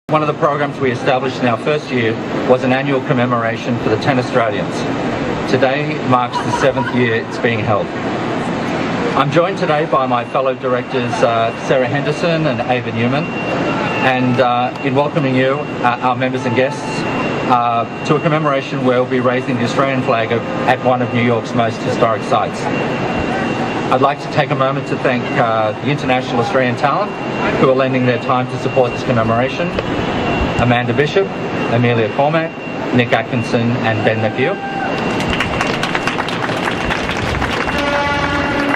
One of the programs we established in our first year was an annual commemoration for the 10 Australians. Today marks the 7th year it's being held. I'm joined today by my fellow directors Sarah Henderson and Ava Newman, and in welcoming you, our members and guests, to a commemoration where we'll be raising the Australian flag at one of New York's most historic sites. I'd like to take a moment to thank the international Australian talent who are lending their time to support this commemoration: Amanda Bishop, Amelia Cormack, Nick Atkinson and Ben McHugh.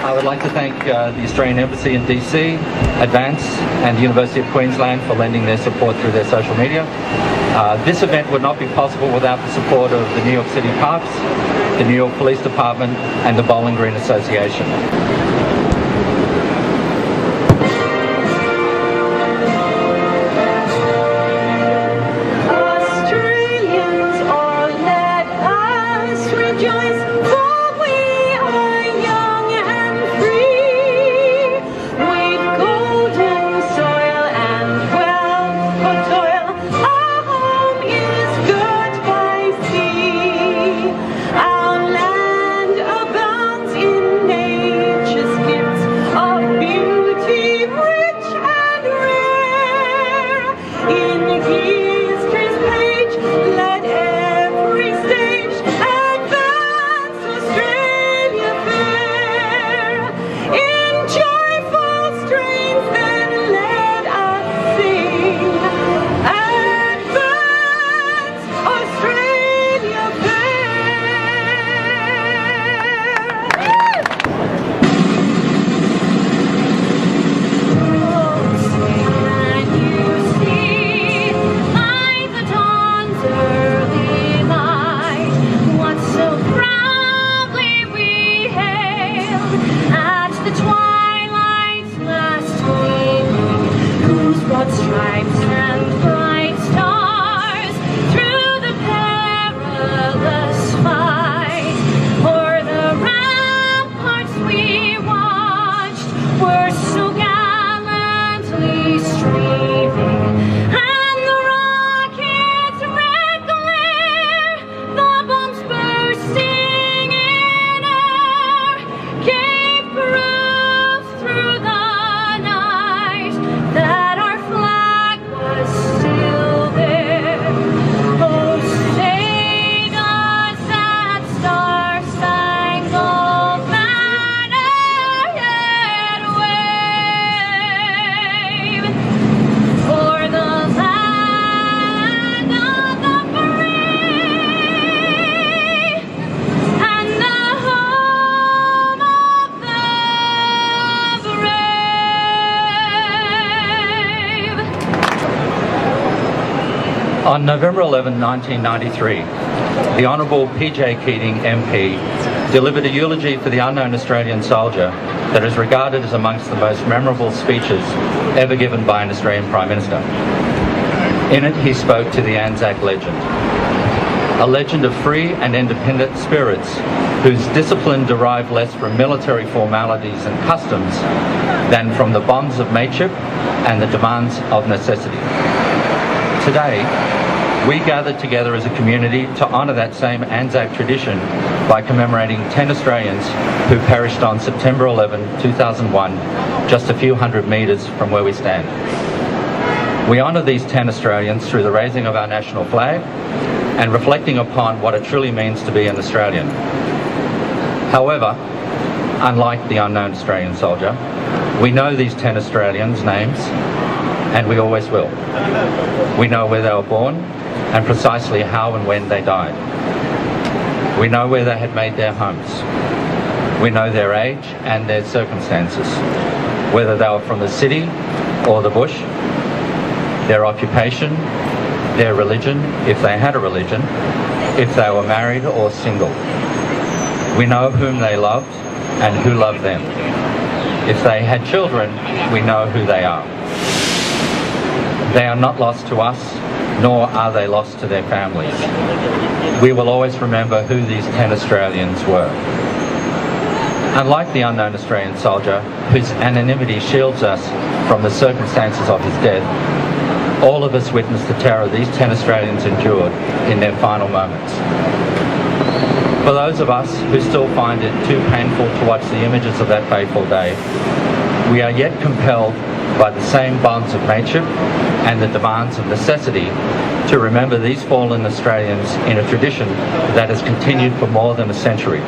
I would like to thank the Australian Embassy in DC, Advance and the University of Queensland for lending their support through their social media. This event would not be possible without the support of the New York City Parks, the New York Police Department and the Bowling Green Association. On November 11, 1993, the Honourable P.J. Keating MP delivered a eulogy for the unknown Australian soldier that is regarded as amongst the most memorable speeches ever given by an Australian Prime Minister. In it, he spoke to the Anzac legend, a legend of free and independent spirits whose discipline derived less from military formalities and customs than from the bonds of mateship and the demands of necessity. Today, we gathered together as a community to honour that same Anzac tradition by commemorating 10 Australians who perished on September 11, 2001, just a few hundred metres from where we stand. We honour these 10 Australians through the raising of our national flag and reflecting upon what it truly means to be an Australian. However, unlike the unknown Australian soldier, we know these 10 Australians' names, and we always will. We know where they were born and precisely how and when they died. We know where they had made their homes. We know their age and their circumstances, whether they were from the city or the bush, their occupation, their religion, if they had a religion, if they were married or single. We know whom they loved and who loved them. If they had children, we know who they are. They are not lost to us, nor are they lost to their families. We will always remember who these 10 Australians were. Unlike the unknown Australian soldier, whose anonymity shields us from the circumstances of his death, All of us witnessed the terror these 10 Australians endured in their final moments. For those of us who still find it too painful to watch the images of that fateful day, we are yet compelled by the same bonds of nature and the demands of necessity to remember these fallen Australians in a tradition that has continued for more than a century.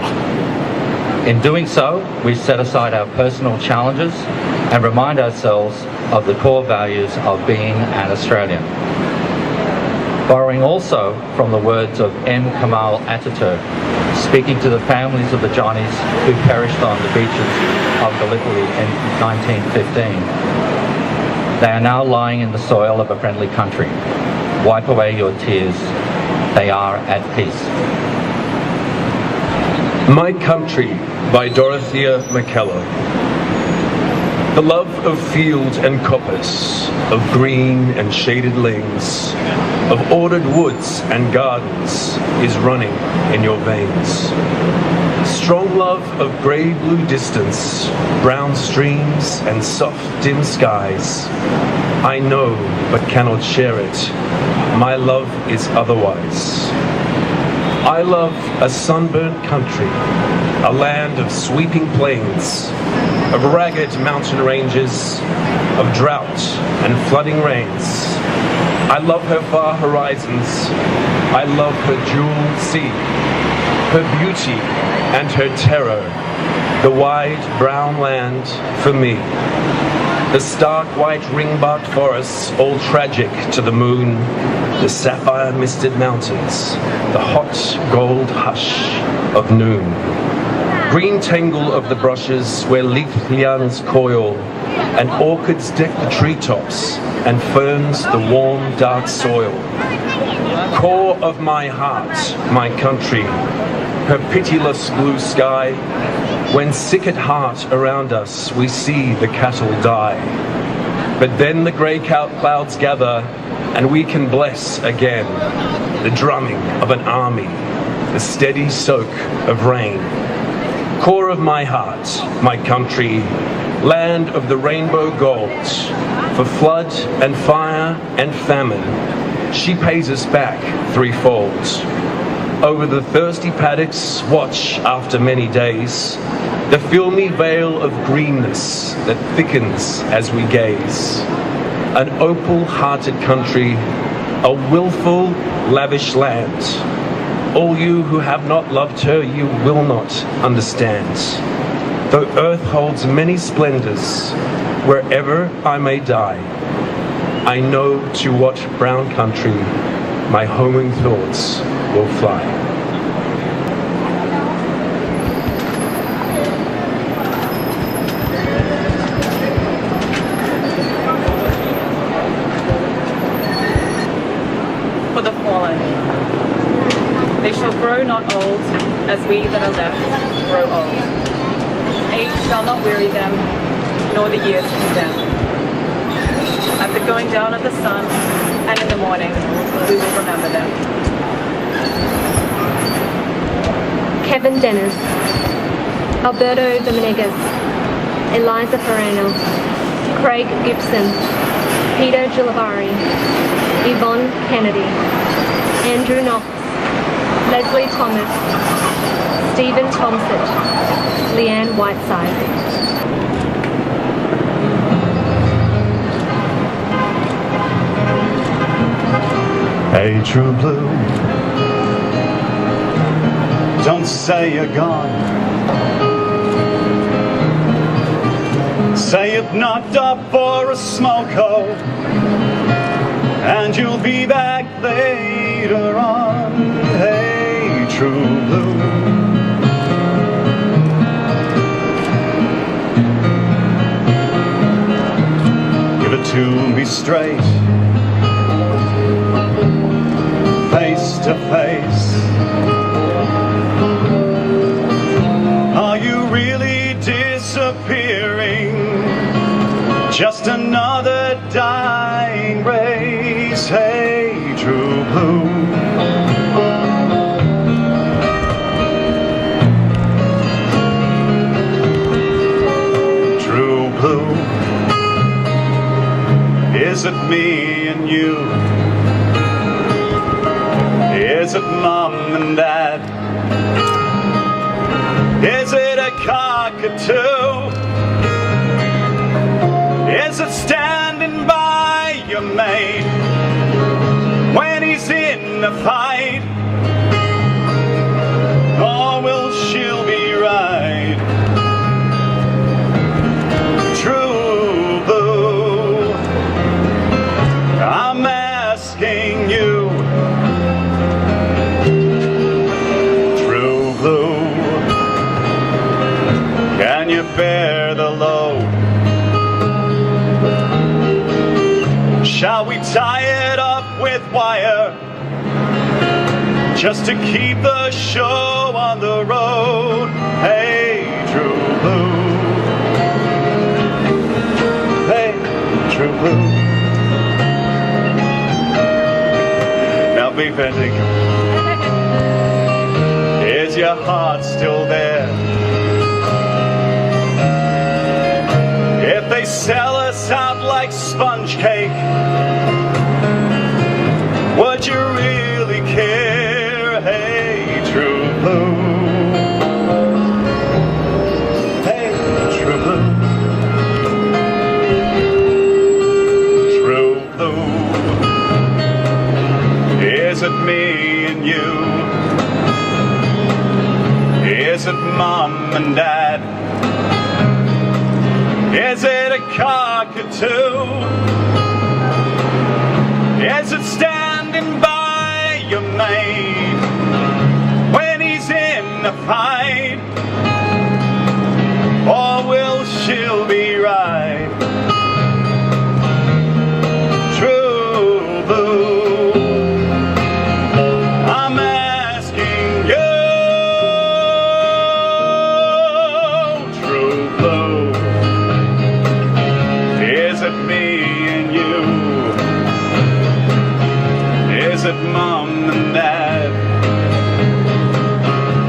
In doing so, we set aside our personal challenges and remind ourselves of the core values of being an Australian. Borrowing also from the words of M. Kemal Ataturk, speaking to the families of the Johnnies who perished on the beaches of Gallipoli in 1915. They are now lying in the soil of a friendly country. Wipe away your tears. They are at peace. My Country by Dorothea McKellar. The love of field and coppice, of green and shaded lanes, of ordered woods and gardens is running in your veins. Strong love of grey-blue distance, brown streams and soft dim skies. I know but cannot share it. My love is otherwise. I love a sunburnt country, a land of sweeping plains, of ragged mountain ranges, of drought and flooding rains. I love her far horizons. I love her jeweled sea, her beauty and her terror, the wide brown land for me. The stark white ring-barked forests, all tragic to the moon, the sapphire-misted mountains, the hot gold hush of noon. Green tangle of the brushes where leaf lianas coil, and orchids deck the treetops, and ferns the warm, dark soil. Core of my heart, my country, her pitiless blue sky. When sick at heart around us, we see the cattle die. But then the grey clouds gather, and we can bless again the drumming of an army, the steady soak of rain. Core of my heart, my country, land of the rainbow gold. For flood and fire and famine, she pays us back threefold. Over the thirsty paddocks, watch after many days, the filmy veil of greenness that thickens as we gaze. An opal-hearted country, a willful, lavish land. All you who have not loved her, you will not understand. Though earth holds many splendors, wherever I may die, I know to what brown country my homing thoughts will fly. For the fallen. They shall grow not old, as we that are left grow old. Age shall not weary them, nor the years condemn. At the going down of the sun, and in the morning, we will remember them. Kevin Dennis, Alberto Dominguez, Eliza Ferrano, Craig Gibson, Peter Gilavari, Yvonne Kennedy, Andrew Knox, Leslie Thomas, Stephen Tomsett, Leanne Whiteside. Hey, true blue, don't say you're gone. Say you've knocked up for a smoke-o, and you'll be back later on. Hey, true blue, give it to me straight, face to face. Are you really disappearing? Just another dying race. Hey, true blue, true blue, Is it me and you? Is it mum and dad? Is it a cockatoo? Is it standing by your mate when he's in the fight? Or will she be right? True blue, I'm asking you. True blue, can you bear the load? Shall we tie it up with wire just to keep the show on the road? Hey, true blue. Hey, true blue. Now be venting. Is your heart still there? If they sell us out like sponge cake, would you really care? Hey, true blue. Hey, true blue. True blue. Is it me and you? Is it mom and dad? Is it a cockatoo? Is it standing by your mate when he's in the fight? Or will she be right? True blue, I'm asking you. True blue, is it me and you? Is it mom and dad?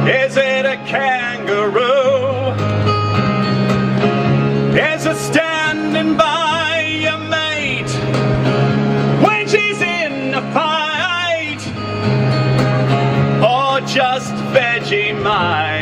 Is it a kangaroo? Is it standing by your mate when she's in a fight? Or just Vegemite?